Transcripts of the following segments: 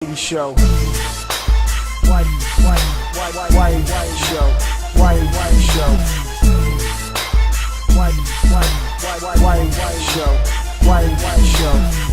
Whity show. Whity show. Whity show. Whity show. Whity show.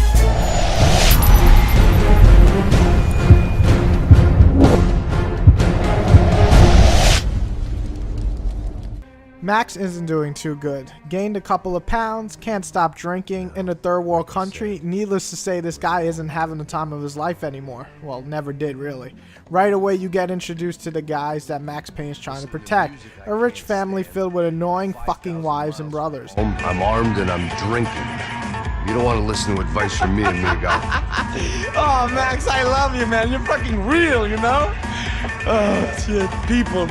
Max isn't doing too good. Gained a couple of pounds, can't stop drinking, in a third world country. Needless to say, this guy isn't having the time of his life anymore. Well, never did really. Right away you get introduced to the guys that Max Payne is trying to protect. A rich family filled with annoying fucking wives and brothers. I'm armed and I'm drinking. You don't want to listen to advice from me, amigo. Oh, Max, I love you, man. You're fucking real, you know? Oh, shit, people.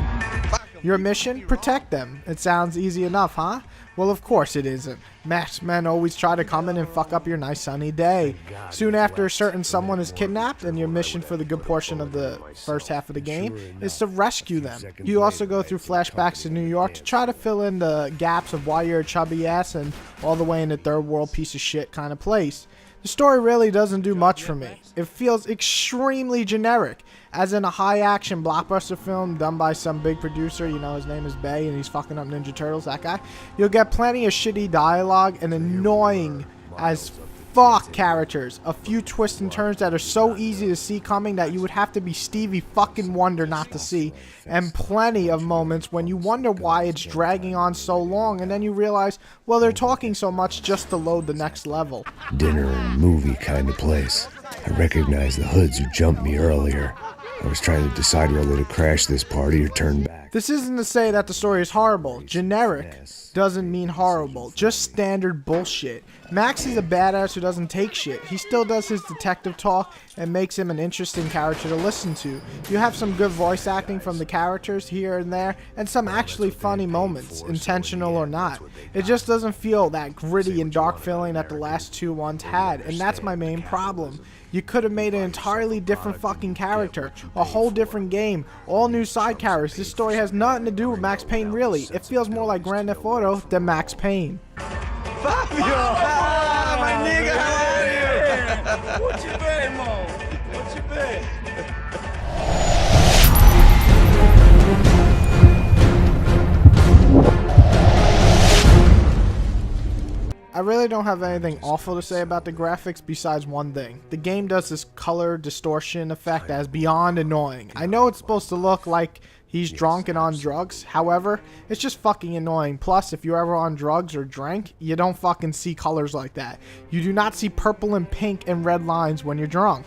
Your mission? Protect them. It sounds easy enough, huh? Well, of course it isn't. Masked men always try to come in and fuck up your nice sunny day. Soon after a certain someone is kidnapped, and your mission for the good portion of the first half of the game is to rescue them. You also go through flashbacks to New York to try to fill in the gaps of why you're a chubby ass and all the way in a third world piece of shit kind of place. The story really doesn't do much for me. It feels extremely generic, as in a high-action blockbuster film done by some big producer, you know, his name is Bay, and he's fucking up Ninja Turtles, that guy. You'll get plenty of shitty dialogue and annoying as fuck characters. A few twists and turns that are so easy to see coming that you would have to be Stevie fucking Wonder not to see. And plenty of moments when you wonder why it's dragging on so long, and then you realize, well, they're talking so much just to load the next level. Dinner and movie kind of place. I recognize the hoods who jumped me earlier. I was trying to decide whether to crash this party or turn back. This isn't to say that the story is horrible. Generic doesn't mean horrible, just standard bullshit. Max is a badass who doesn't take shit. He still does his detective talk and makes him an interesting character to listen to. You have some good voice acting from the characters here and there, and some actually funny moments, intentional or not. It just doesn't feel that gritty and dark feeling that the last two ones had, and that's my main problem. You could have made an entirely different fucking character, a whole different game, all new side characters. This story has nothing to do with Max Payne really. It feels more like Grand Theft Auto than Max Payne. Fabio! Ah, my nigga, how are you? What you been, Mo? What you been? I really don't have anything awful to say about the graphics besides one thing. The game does this color distortion effect that is beyond annoying. I know it's supposed to look like he's drunk and on drugs, however, it's just fucking annoying. Plus, if you're ever on drugs or drank, you don't fucking see colors like that. You do not see purple and pink and red lines when you're drunk.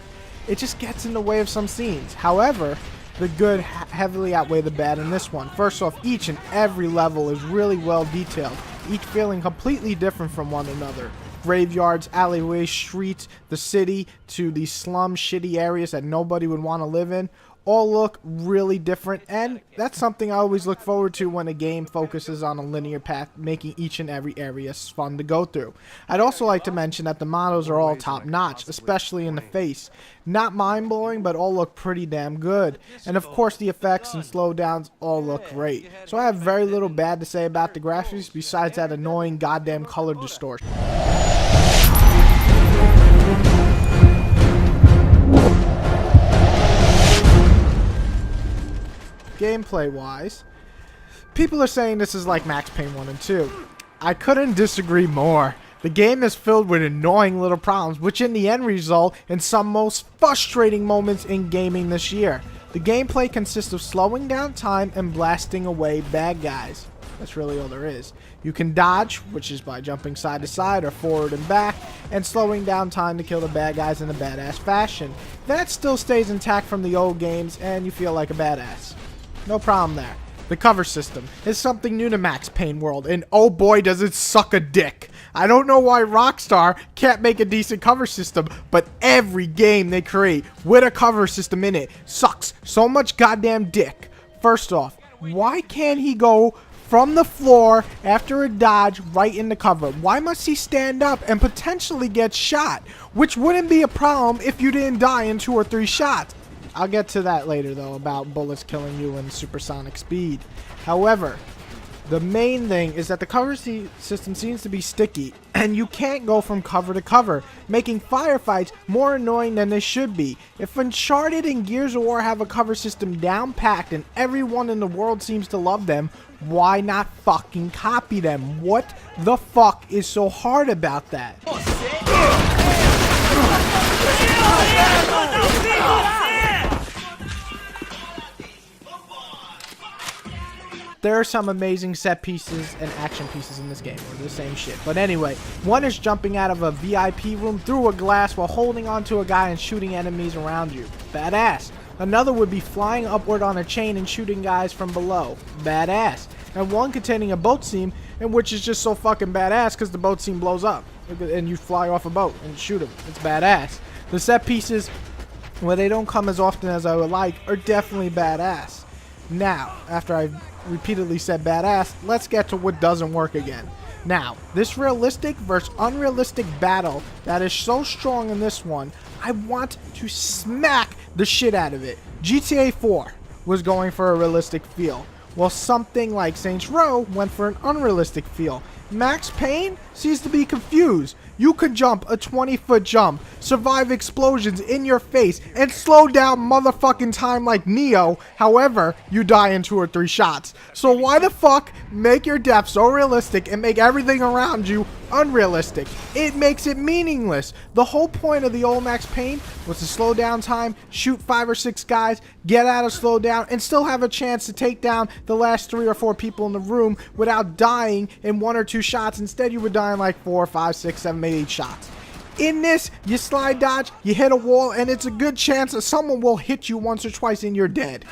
It just gets in the way of some scenes. However, the good heavily outweigh the bad in this one. First off, each and every level is really well detailed, each feeling completely different from one another. Graveyards, alleyways, streets, the city, to these slum shitty areas that nobody would want to live in, all look really different, and that's something I always look forward to when a game focuses on a linear path, making each and every area fun to go through. I'd also like to mention that the models are all top notch, especially in the face. Not mind-blowing, but all look pretty damn good. And of course the effects and slowdowns all look great. So I have very little bad to say about the graphics besides that annoying goddamn color distortion. Gameplay wise, people are saying this is like Max Payne 1 and 2. I couldn't disagree more. The game is filled with annoying little problems, which in the end result in some most frustrating moments in gaming this year. The gameplay consists of slowing down time and blasting away bad guys. That's really all there is. You can dodge, which is by jumping side to side or forward and back, and slowing down time to kill the bad guys in a badass fashion. That still stays intact from the old games, and you feel like a badass. No problem there. The cover system is something new to Max Payne world, and oh boy does it suck a dick. I don't know why Rockstar can't make a decent cover system, but every game they create with a cover system in it sucks so much goddamn dick. First off, why can't he go from the floor after a dodge right in the cover? Why must he stand up and potentially get shot? Which wouldn't be a problem if you didn't die in 2 or 3 shots. I'll get to that later though, about bullets killing you in supersonic speed. However, The main thing is that the cover system seems to be sticky, and you can't go from cover to cover, making firefights more annoying than they should be. If Uncharted and Gears of War have a cover system down packed and everyone in the world seems to love them, why not fucking copy them? What the fuck is so hard about that? There are some amazing set pieces and action pieces in this game. They're the same shit. But anyway, one is jumping out of a VIP room through a glass while holding onto a guy and shooting enemies around you. Badass. Another would be flying upward on a chain and shooting guys from below. Badass. And one containing a boat scene, and which is just so fucking badass because the boat scene blows up. And you fly off a boat and shoot them. It's badass. The set pieces, where they don't come as often as I would like, are definitely badass. Now, after I've repeatedly said badass, let's get to what doesn't work again. Now, this realistic versus unrealistic battle that is so strong in this one, I want to smack the shit out of it. GTA 4 was going for a realistic feel, while something like Saints Row went for an unrealistic feel. Max Payne seems to be confused. You can jump a 20-foot jump, survive explosions in your face, and slow down motherfucking time like Neo. However, you die in 2 or 3 shots. So why the fuck make your death so realistic and make everything around you unrealistic? It makes it meaningless. The whole point of the old Max Payne was to slow down time, shoot 5 or 6 guys, get out of slow down, and still have a chance to take down the last 3 or 4 people in the room without dying in 1 or 2 shots. Instead, you would die in like 4, 5, 6, 7, 8 shots. In this, you slide dodge, you hit a wall, and it's a good chance that someone will hit you once or twice and you're dead.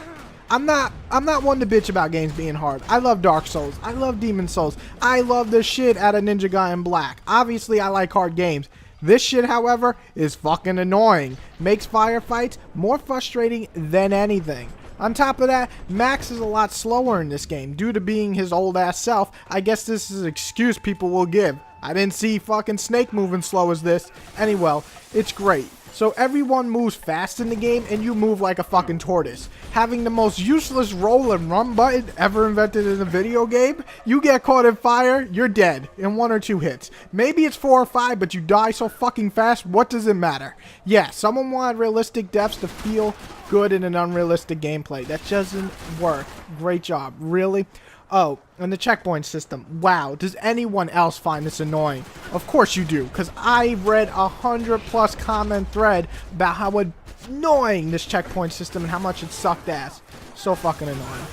I'm not one to bitch about games being hard. I love Dark Souls. I love Demon Souls. I love the shit out of Ninja Gaiden Black. Obviously, I like hard games. This shit, however, is fucking annoying. Makes firefights more frustrating than anything. On top of that, Max is a lot slower in this game due to being his old ass self. I guess this is an excuse people will give. I didn't see fucking Snake moving slow as this. Anyway, it's great. So everyone moves fast in the game and you move like a fucking tortoise. Having the most useless roll and run button ever invented in a video game, you get caught in fire, you're dead in 1 or 2 hits. Maybe it's 4 or 5, but you die so fucking fast, what does it matter? Yeah, someone wanted realistic deaths to feel good in an unrealistic gameplay. That doesn't work. Great job. Really? Oh, and the checkpoint system. Wow, does anyone else find this annoying? Of course you do, because I read 100+ comment thread about how annoying this checkpoint system and how much it sucked ass. So fucking annoying.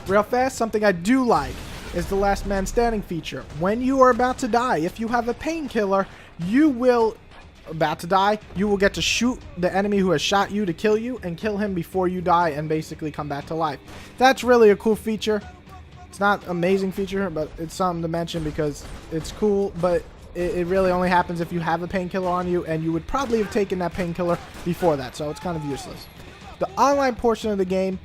Real fast, something I do like is the last man standing feature. When you are about to die, if you have a painkiller, you will get to shoot the enemy who has shot you to kill you and kill him before you die and basically come back to life. That's really a cool feature. It's not an amazing feature, but it's something to mention because it's cool, but it really only happens if you have a painkiller on you, and you would probably have taken that painkiller before that, so it's kind of useless. The online portion of the game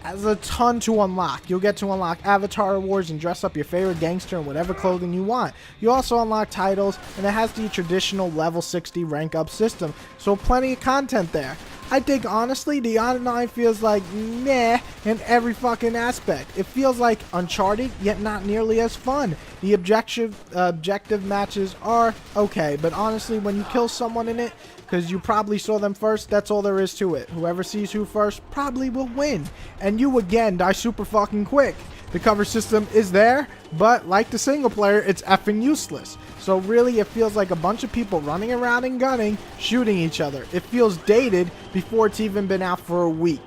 has a ton to unlock. You'll get to unlock avatar rewards and dress up your favorite gangster in whatever clothing you want. You also unlock titles, and it has the traditional level 60 rank up system, so plenty of content there. I think honestly the online feels like meh in every fucking aspect. It feels like Uncharted, yet not nearly as fun. The objective matches are okay, but honestly when you kill someone in it, because you probably saw them first, that's all there is to it. Whoever sees who first probably will win. And you again die super fucking quick. The cover system is there, but like the single player, it's effing useless. So really it feels like a bunch of people running around and gunning, shooting each other. It feels dated before it's even been out for a week.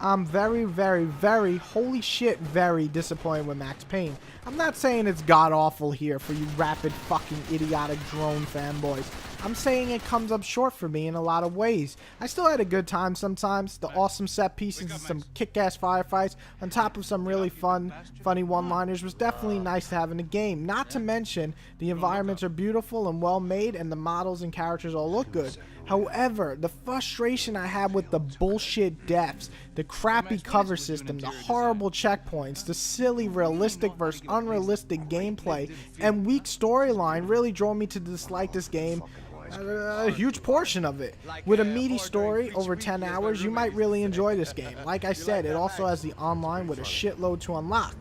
I'm very, very, very, holy shit, very disappointed with Max Payne. I'm not saying it's god-awful here for you rapid fucking idiotic drone fanboys. I'm saying it comes up short for me in a lot of ways. I still had a good time sometimes. The awesome set pieces and some kick-ass firefights on top of some really funny one-liners was definitely nice to have in the game. Not to mention, the environments are beautiful and well-made and the models and characters all look good. However, the frustration I have with the bullshit deaths, the crappy cover system, the horrible checkpoints, the silly realistic versus unrealistic gameplay, and weak storyline really drove me to dislike this game. A huge portion of it. With a meaty story over 10 hours, you might really enjoy this game. Like I said, it also has the online with a shitload to unlock.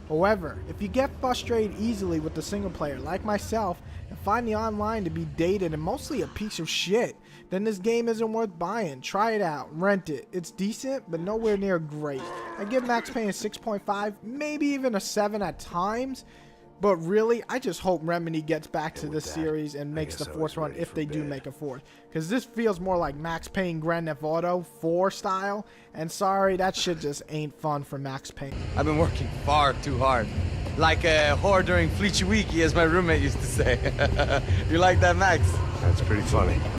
However, if you get frustrated easily with the single player like myself and find the online to be dated and mostly a piece of shit, then this game isn't worth buying. Try it out, rent it. It's decent, but nowhere near great. I give Max Payne a 6.5, maybe even a 7 at times. But really, I just hope Remedy gets back to this series and makes the fourth one if they do make a fourth. Because this feels more like Max Payne Grand Theft Auto 4 style. And sorry, that shit just ain't fun for Max Payne. I've been working far too hard. Like a whore during Fleechy Weeky, as my roommate used to say. You like that, Max? That's pretty funny.